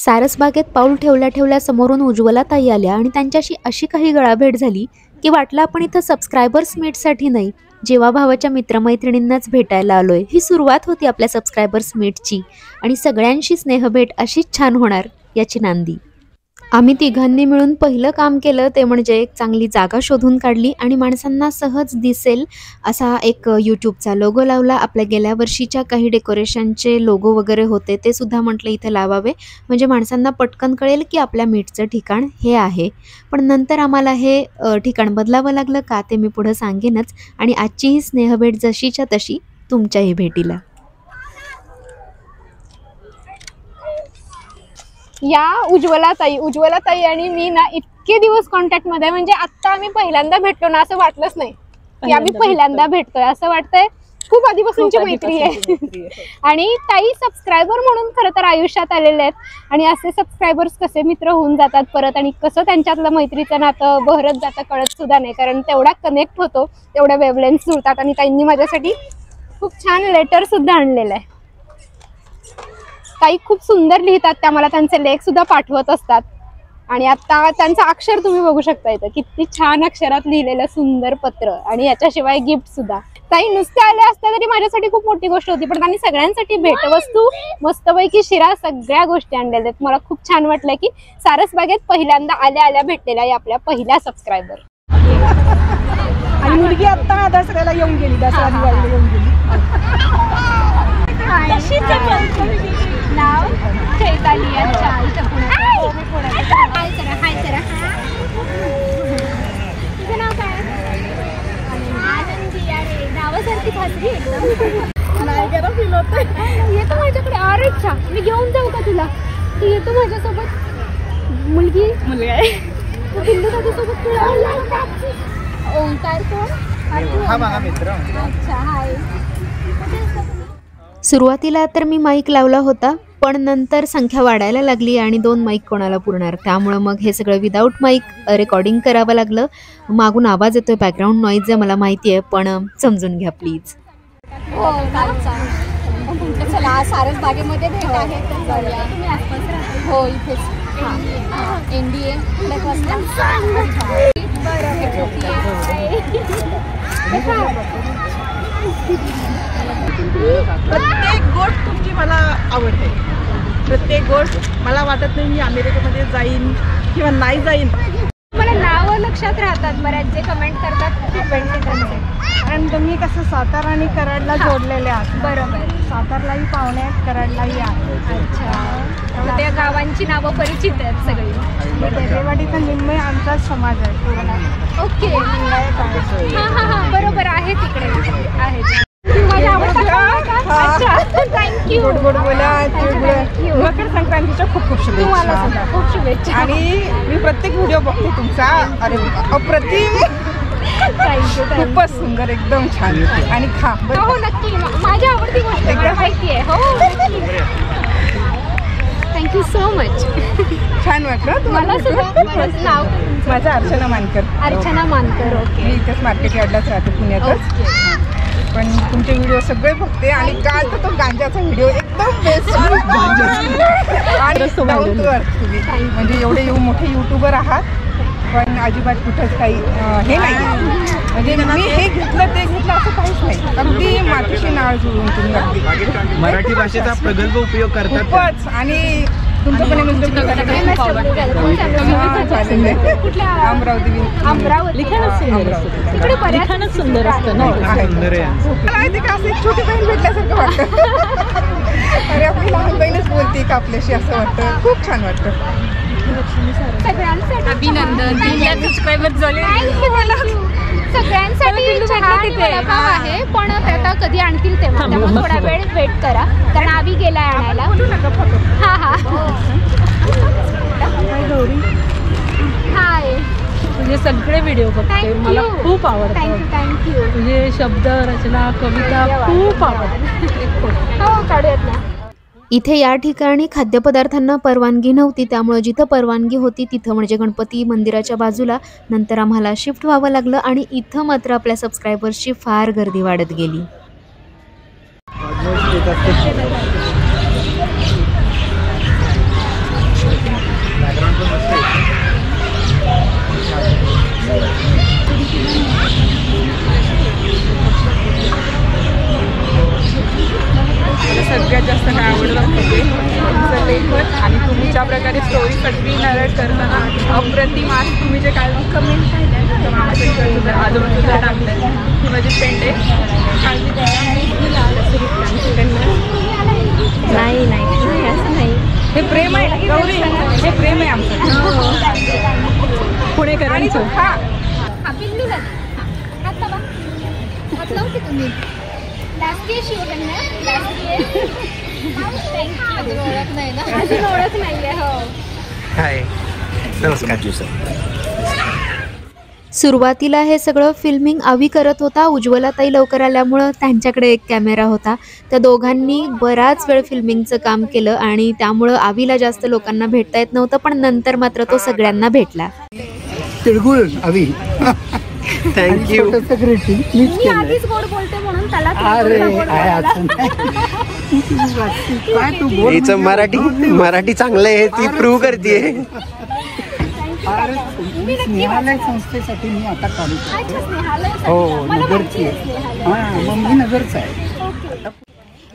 सारसबागेत पाऊल ठेवल्या ठेवल्या समोरून उज्ज्वला ताई आल्या आणि त्यांच्याशी अशी काही गळाभेट झाली की वाटलं आपण इथं सबस्क्रायबर्स मीटसाठी नाही, जेव्हा भावाच्या मित्रमैत्रिणींनाच भेटायला आलोय. ही सुरुवात होती आपल्या सबस्क्रायबर्स मीटची आणि सगळ्यांशी स्नेहभेट अशीच छान होणार याची नांदी. आम्ही तिघांनी मिळून पहिलं काम केलं ते म्हणजे एक चांगली जागा शोधून काढली आणि माणसांना सहज दिसेल असा एक यूट्यूबचा लोगो लावला. आपल्या गेल्या वर्षीच्या काही डेकोरेशनचे लोगो वगैरे होते ते सुद्धा म्हटलं इथे लावावे, म्हणजे माणसांना पटकन कळेल की आपल्या मीटचं ठिकाण हे आहे. पण नंतर आम्हाला हे ठिकाण बदलावं लागलं का ते मी पुढं सांगेनच. आणि आजची ही स्नेहभेट जशीच्या तशी तुमच्याही भेटीला. या उज्ज्वला ताई आणि मी ना इतके दिवस कॉन्टॅक्ट मध्ये, म्हणजे आता आम्ही पहिल्यांदा भेटलो ना असं वाटलंच नाही की आम्ही पहिल्यांदा भेटतोय. असं वाटतंय खूप आधीपासूनची मैत्री आहे. आणि ताई सबस्क्रायबर म्हणून खरं तर आयुष्यात आलेले आहेत आणि असे सबस्क्रायबर्स कसे मित्र होऊन जातात परत आणि कसं त्यांच्यातलं मैत्रीचं नातं बहरत जातं कळत सुद्धा नाही, कारण तेवढा कनेक्ट होतो, तेवढ्या वेवलेन्थ जुळतात. आणि ताईंनी माझ्यासाठी खूप छान लेटर सुद्धा आणलेलं आहे. ताई खूप सुंदर लिहितात, त्या मला त्यांचे लेख सुद्धा पाठवत असतात. आणि आता त्यांचं अक्षर तुम्ही बघू शकता इथं, किती छान अक्षरात लिहिलेलं सुंदर पत्र आणि याच्याशिवाय गिफ्ट सुद्धा. ताई नुसते आले असते तरी माझ्यासाठी खूप मोठी गोष्ट होती, पण त्यांनी सगळ्यांसाठी भेटवस्तू मस्तपैकी शिरा सगळ्या गोष्टी आणलेल्या आहेत. मला खूप छान वाटलं की सारसबागेत पहिल्यांदा आल्या आल्या भेटलेल्या या आपल्या पहिल्या सबस्क्रायबर. आणि मुलगी आता दसऱ्याला येऊन गेली, दसरा दिवाळीला येऊन गेली. नाव चैताली. अच्छा, इथं पुण्यात. हाय सरा, हाय सरा. तुझं नाव काय? आनंदी. अरे नावासारखी खात्री एकदम. नाही जरा फील होतंय. येतो माझ्याकडे. अरे अच्छा, मी घेऊन जाऊ का तुला? तू येतो माझ्यासोबत. मुलगी आहे तू बिंदू दादासोबत. तुला ओंकार कोण? हा माझा मित्र. अच्छा, हाय. सुरुवातीला तर मी माईक लावला होता, पण नंतर संख्या वाढायला लागली आणि 2 माईक कोणाला पुरणार, त्यामुळं मग हे सगळं विदाऊट माईक रेकॉर्डिंग करावं लागलं. मागून आवाज येतोय, बॅकग्राऊंड नॉईज आहे मला माहिती आहे, पण समजून घ्या प्लीज. हो तुमचं चला सारसबागेमध्ये भेट आहे तर जाऊया. तुम्ही आसपास राहता? हो इथेच. NDA प्रत्येक गोष्ट तुमची मला आवडते. प्रत्येक गोष्ट मला वाटत नाही मी अमेरिकेमध्ये जाईन किंवा नाही जाईन. मला नावं लक्षात राहतात बऱ्याच, जे कमेंट करतात फ्रिक्वेंटली त्यांचे. आणि तुम्ही कसं सातारा आणि कराडला जोडलेले आहात. बरोबर. सातारलाही पाहुणे आहेत, कराडलाही आहेत. अच्छा, त्या गावांची नावं परिचित आहेत सगळी. देवाडीचा निम्मे आमचा समाज आहे पूर्ण. ओके. हां बरोबर आहे, तिकडे आहे. माझ्या आवडता. थँक्यू. गोड गोड बोला. मकर संक्रांतीच्या खूप खूप शुभेच्छा. खूप शुभेच्छा. आणि मी प्रत्येक व्हिडिओ बघते तुमचा. अरे अप्रतिम. थँक्यू. खूपच सुंदर, एकदम छान. आणि खा. हो नक्की, माझी आवडती गोष्ट माहिती आहे. हो थँक्यू सो मच. छान वाटलं मला सुद्धा. नाव माझं अर्चना मानकर. अर्चना मानकर. ओके. मी इथंच मार्केट यार्डलाच राहते पुण्यातच. पण तुमचे व्हिडिओ सगळे बघते आणि काल तर तो गांजाचा व्हिडिओ एकदम बेस्ट. आणि डाऊन टू अर्थ तुम्ही, म्हणजे एवढे मोठे युट्यूबर आहात पण अजिबात कुठंच काही हे नाही, म्हणजे मी हे घेतलं ते घेतलं असं काहीच नाही. अगदी मातीशी नाळ जुळून तुम्ही अगदी मराठी भाषेचा प्रगल्भ उपयोग करतात खूपच. आणि तुमचं पण अमरावती लिखाणच सुंदर असतं ना. माहिती का, असं एक छोटी बहीण भेटल्यासारखं वाटतं. अरे आपली लहान बहीणच बोलते का आपल्याशी, असं वाटतं. खूप छान वाटतं. सगळ्यांसाठी अभिनंदन. 3 सबस्क्रायबर झाले. सगळ्यांसाठी वडापाव आहे, पण आता कधी आणतील तेव्हा, त्यामुळे थोडा वेळ वेट करा, कारण आम्ही गेलाय आणायला. हा हा हाय. तुझे सगळे व्हिडिओ बघते, मला खूप आवडतं. थँक्यू. तुझे शब्द रचना कविता खूप आवडते. हो काढूयात ना. इथे या ठिकाणी खाद्यपदार्थांना परवानगी नव्हती, त्यामुळे जिथं परवानगी होती तिथं म्हणजे गणपती मंदिराच्या बाजूला नंतर आम्हाला शिफ्ट व्हावं लागलं. आणि इथं मात्र आपल्या सबस्क्रायबर्सची फार गर्दी वाढत गेली. ज्या प्रकारे स्टोरी सगळी नरेट करताना अप्रतिम आहे. तुम्ही जे काय कमेंट पाहिजे आजूबाजूला टाकलंय की माझी फ्रेंड आहे. नाही नाही असं नाही. हे प्रेम आहे गौरी, हे प्रेम आहे आमचं पुणेकरांचं. अजून ओळख नाहीये. हो हाय नमस्कार. सुरुवातीला हे सगळं फिल्मिंग आवी करत होता. उज्ज्वलाताई लवकर आल्यामुळं त्यांच्याकडे एक कॅमेरा होता. त्या दोघांनी बराच वेळ फिल्मिंगचं काम केलं आणि त्यामुळं आवीला जास्त लोकांना भेटता येत नव्हतं, पण नंतर मात्र तो सगळ्यांना भेटला. तिळगुळ आवी थँक्यू. मी आधीच गोड बोलते म्हणून त्याला काय तू बोल. हिचं मराठी चांगलं आहे, ती प्रूव्ह करते. स्नेहालय संस्थेसाठी मी आता काम करतो. हो मला नगरची आहे. हां मग मी नगरचा आहे.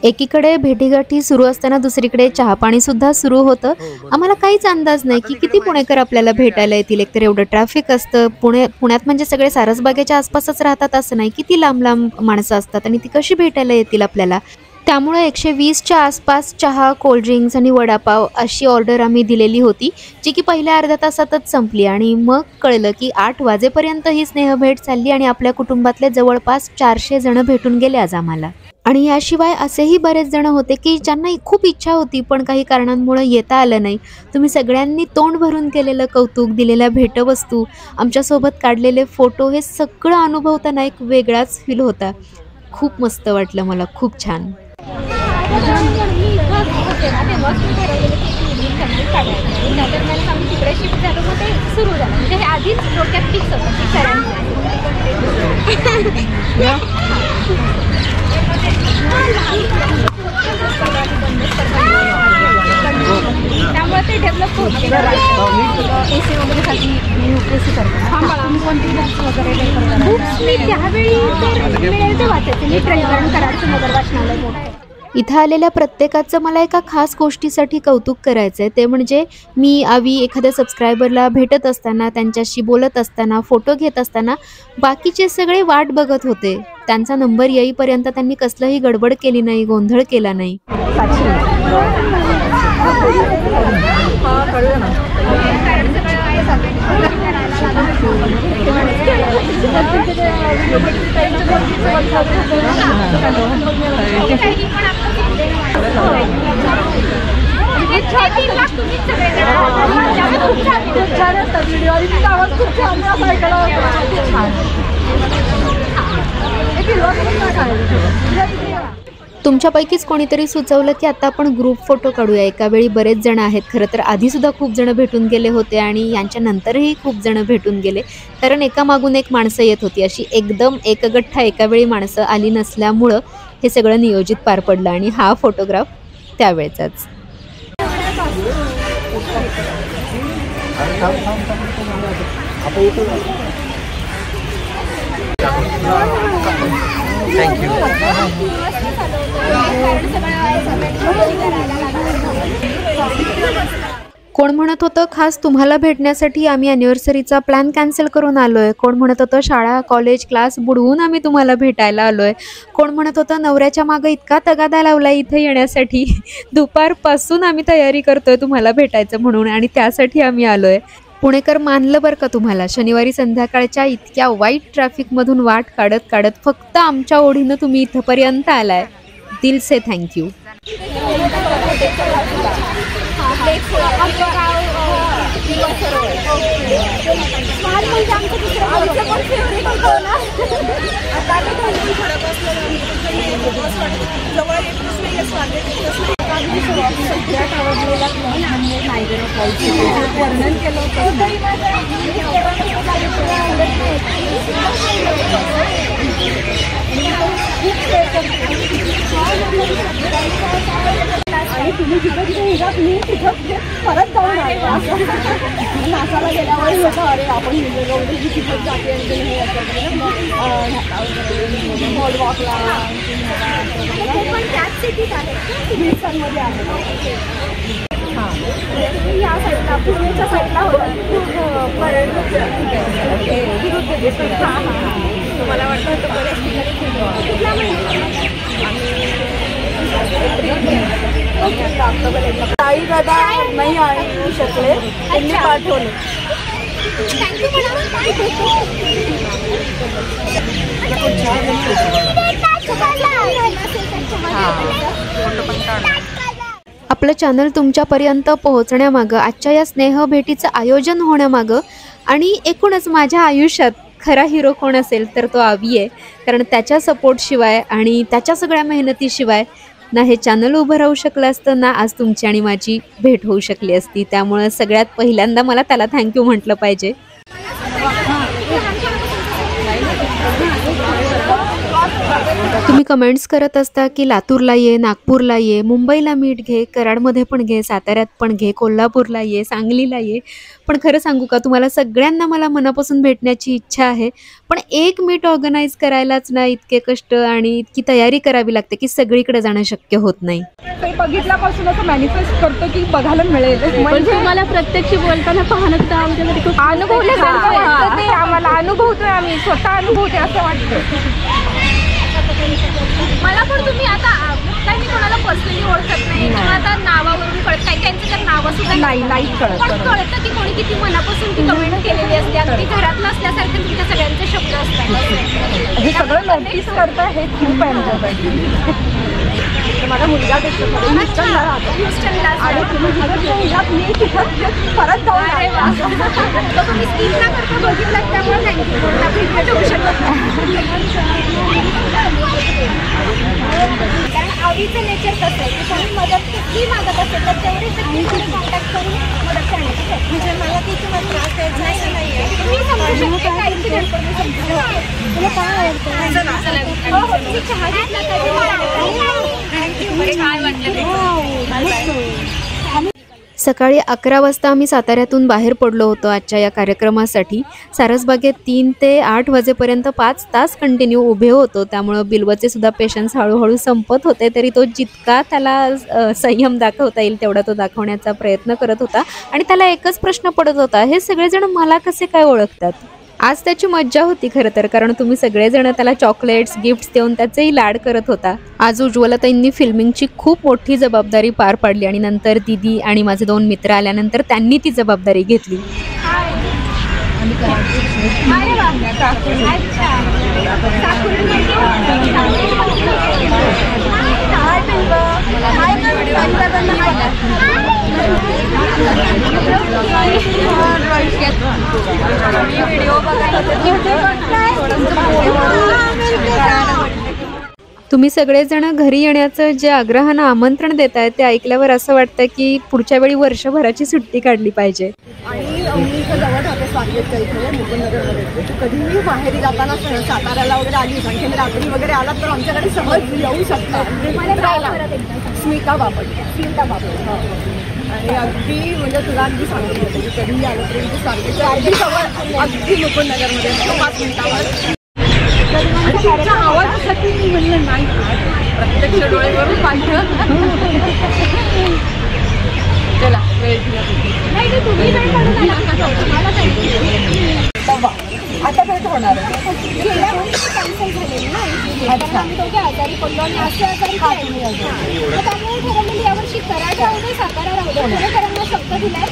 एकीकडे भेटीगाठी सुरू असताना दुसरीकडे चहापाणी सुद्धा सुरू होतं. आम्हाला काहीच अंदाज नाही की किती पुणेकर आपल्याला भेटायला येतील. एकतर एवढं ट्रॅफिक असतं. पुण्यात म्हणजे सगळे सारसबागेच्या आसपासच राहतात असं नाही. किती लांब लांब माणसं असतात आणि ती कशी भेटायला येतील आपल्याला. त्यामुळे 120च्या आसपास चहा, कोल्ड्रिंक्स आणि वडापाव अशी ऑर्डर आम्ही दिलेली होती, जी की पहिल्या अर्ध्या तासातच संपली. आणि मग कळलं की 8 वाजेपर्यंत ही स्नेहभेट चालली आणि आपल्या कुटुंबातले जवळपास 400 जण भेटून गेले आज आम्हाला. आणि याशिवाय असेही बरेच जण होते की ज्यांना खूप इच्छा होती पण काही कारणांमुळे येता आलं नाही. तुम्ही सगळ्यांनी तोंड भरून केलेलं कौतुक, दिलेल्या भेटवस्तू, आमच्यासोबत काढलेले फोटो, हे सगळं अनुभवताना एक वेगळाच फील होता. खूप मस्त वाटलं मला, खूप छान. तिकडे शिफ्ट झालो मग ते सुरू झालं. म्हणजे हे आधीच डोक्यात फिक्स होतं. त्यामुळे ते डेव्हलप होत गेलं. एसी वगैरेसाठी UPSC मी त्यावेळी मिळेल ते वाचायचे. मी प्रकरण कराडचं नगर वाचनालय मोठं. इथं आलेल्या प्रत्येकाचं मला एका खास गोष्टीसाठी कौतुक करायचं आहे. ते म्हणजे मी आवी एखाद्या सबस्क्रायबरला भेटत असताना, त्यांच्याशी बोलत असताना, फोटो घेत असताना बाकीचे सगळे वाट बघत होते. त्यांचा नंबर येईपर्यंत त्यांनी कसलंही गडबड केली नाही, गोंधळ केला नाही. तुमच्यापैकीच कोणीतरी सुचवलं की आता आपण ग्रुप फोटो काढूया. एका वेळी बरेच जण आहेत. खरं तर आधीसुद्धा खूप जण भेटून गेले होते आणि यांच्या नंतरही खूप जण भेटून गेले, कारण एकामागून एक माणसं येत होती. अशी एकदम एकगठ्ठा एकावेळी माणसं आली नसल्यामुळं हे सगळं नियोजित पार पडलं आणि हा फोटोग्राफ त्यावेळेचाच. थँक्यू. कोण म्हणत होतं खास तुम्हाला भेटण्यासाठी आम्ही अॅनिव्हर्सरीचा प्लॅन कॅन्सल करून आलो आहे. कोण म्हणत होतं शाळा, कॉलेज, क्लास बुडवून आम्ही तुम्हाला भेटायला आलो आहे. कोण म्हणत होतं नवऱ्याच्या मागं इतका तगादा लावला इथं येण्यासाठी, दुपारपासून आम्ही तयारी करतोय तुम्हाला भेटायचं म्हणून आणि त्यासाठी आम्ही आलो आहे. पुणेकर मानलं बरं का तुम्हाला. शनिवारी संध्याकाळच्या इतक्या वाईट ट्रॅफिकमधून वाट काढत काढत फक्त आमच्या ओढीनं तुम्ही इथंपर्यंत आलाय. दिल से थँक्यू. वर्णन केलं आणि तुम्ही जिथं तिथं परत जाऊन नासाला गेल्यावर होतं अरे आपण तिथं जाते बॉल वॉकला पण त्याच सिटीत आहे मध्ये आहे. हां पुण्याच्या साईडला होता. मला वाटतं बऱ्याच ताई दादा नाही येऊ शकले, त्यांनी पाठवले. आपलं चॅनल तुमच्यापर्यंत पोहोचण्यामागं, आजच्या या स्नेह भेटीचं आयोजन होण्यामागं आणि एकूणच माझ्या आयुष्यात खरा हिरो कोण असेल तर तो आवी आहे. कारण त्याच्या सपोर्टशिवाय आणि त्याच्या सगळ्या मेहनतीशिवाय ना हे चॅनल उभं राहू शकलं असतं, ना आज तुमची आणि माझी भेट होऊ शकली असती. त्यामुळं सगळ्यात पहिल्यांदा मला त्याला थँक्यू म्हटलं पाहिजे. तुम्ही कमेंट्स करत असता की लातूरला ये, नागपूरला ये, मुंबईला मीट घे, कराडमध्ये पण घे, साताऱ्यात पण घे, कोल्हापूरला ये, सांगलीला ये. पण खरं सांगू का, तुम्हाला सगळ्यांना मला मनापासून भेटण्याची इच्छा आहे. पण एक मीट ऑर्गनाईज करायलाच ना इतके कष्ट आणि इतकी तयारी करावी लागते की सगळीकडे जाणं शक्य होत नाही. ते बघितल्यापासून असं मॅनिफेस्ट करतो की बघायला मिळेल. म्हणजे तुम्हाला प्रत्यक्ष बोलताना पाहणं सुद्धा आमच्यासाठी खूप अनुभवल्यासारखं वाटतं. ते आम्हाला अनुभवतोय, आम्ही स्वतः अनुभवतोय असं वाटतं. मला पण तुम्ही आता काही मी कोणाला पर्सनली ओळखत नाही किंवा आता नावावरून कळत, काही त्यांचं तर नावं सुद्धा नाही कळत. पण कळतं की कोणी किती मनापासून ती कमेंट केलेली असते. अगदी घरातलं असल्यासारखे तुमच्या सगळ्यांचे शब्द असतात. हे सगळं नोटीस करता हे खूप आहे माझ्यासाठी. माझा मुलगा ह्युस्टनला आणि तुम्ही परत जाऊन तुम्ही स्किप न करता बघितलात त्यामुळे थँक्यू होऊ शकत. कारण आवडीचं नेचर कसं आहे की कोणी मदत किती मागत असेल तर तेवढी तुम्ही कॉन्टॅक्ट करून मदत करण्याची. म्हणजे मला ती तुम्हाला त्रास द्यायचा नाही आहे, मी समजू शकते काही इन्सिडेंट पण मी समजू शकते. तुला काय आवडतं? हो तुम्ही चहा घेतला काय वाटलं? सकाळी 11 वाजता आम्ही साताऱ्यातून बाहेर पडलो होतो आजच्या या कार्यक्रमासाठी. सारसबागेत 3 ते 8 वाजेपर्यंत 5 तास कंटिन्यू उभे होतो. त्यामुळं बिल्वचे सुद्धा पेशन्स हळूहळू संपत होते. तरी तो जितका त्याला संयम दाखवता येईल तेवढा तो दाखवण्याचा प्रयत्न करत होता. आणि त्याला एकच प्रश्न पडत होता, हे सगळेजण मला कसे काय ओळखतात. आज त्याची मज्जा होती खरं तर, कारण तुम्ही सगळेजण त्याला चॉकलेट्स गिफ्ट्स देऊन त्याचेही लाड करत होता. आज उज्ज्वलाताईंनी फिल्मिंगची खूप मोठी जबाबदारी पार पाडली आणि नंतर दीदी आणि माझे 2 मित्र आल्यानंतर त्यांनी ती जबाबदारी घेतली. तुम्ही सगळेजण घरी येण्याचं जे आग्रहानं आमंत्रण देत आहेत ते ऐकल्यावर असं वाटतं की पुढच्या वेळी वर्षभराची सुट्टी काढली पाहिजे. आणि मी इथं जवळ राहते स्वारगेटच्या इथे मुकुंदनगरमध्ये. कधीही बाहेर जाताना साताऱ्याला वगैरे आली आणखी रात्री वगैरे आलात तर आमच्याकडे सहज येऊ शकता. स्मिता बापट आणि अगदी म्हणजे तुला अगदी सांगत होते की कधीही आलं तरी तू स्वारगेटच्या अगदी जवळ अगदी मुकुंदनगरमध्ये 5 मिनिटावर. आवाजासाठी मी म्हणलं नाही, प्रत्यक्ष डोळ्यावरून पाहिलं. चला आता भेट होणार आहे. गेल्या वर्षी कॅन्सल झालेली ना, कारण आम्ही दोघे आजारी पडलो आणि असे आजारी त्यामुळे ठरवलेली यावर्षी कराड राहू दे सातारा राहू दे पुणेकरांना शब्द दिलाय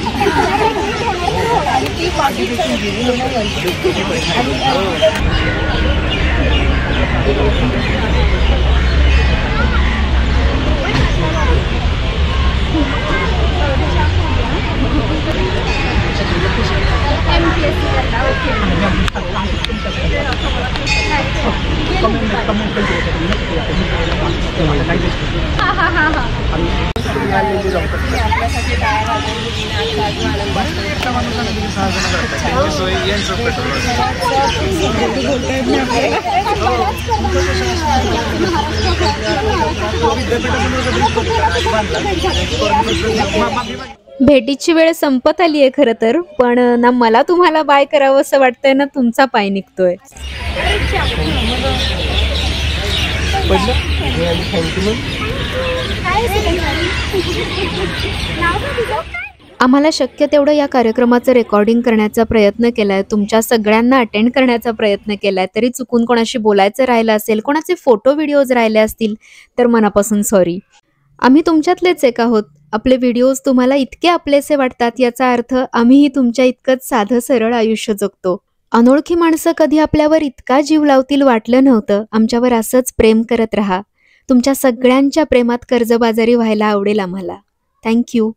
आणि ती बाकी भेटीची वेळ संपत आली आहे खरं तर, पण ना मला तुम्हाला बाय करावं असं वाटतंय ना तुमचा पाय निघतोय. आम्हाला शक्य तेवढं या कार्यक्रमाचं रेकॉर्डिंग करण्याचा प्रयत्न केलाय, तुमच्या सगळ्यांना अटेंड करण्याचा प्रयत्न केलाय. तरी चुकून कोणाशी बोलायचं राहिलं असेल, कोणाचे फोटो व्हिडिओज राहिले असतील तर मनापासून सॉरी. आम्ही तुमच्यातलेच एक आहोत. आपले व्हिडिओज तुम्हाला इतके आपलेसे वाटतात याचा अर्थ आम्हीही तुमच्या इतकंच साधं सरळ आयुष्य जगतो. अनोळखी माणसं कधी आपल्यावर इतका जीव लावतील वाटलं नव्हतं. आमच्यावर असंच प्रेम करत राहा. तुमच्या सगळ्यांच्या प्रेमात कर्जबाजारी व्हायला आवडेल आम्हाला. थँक्यू.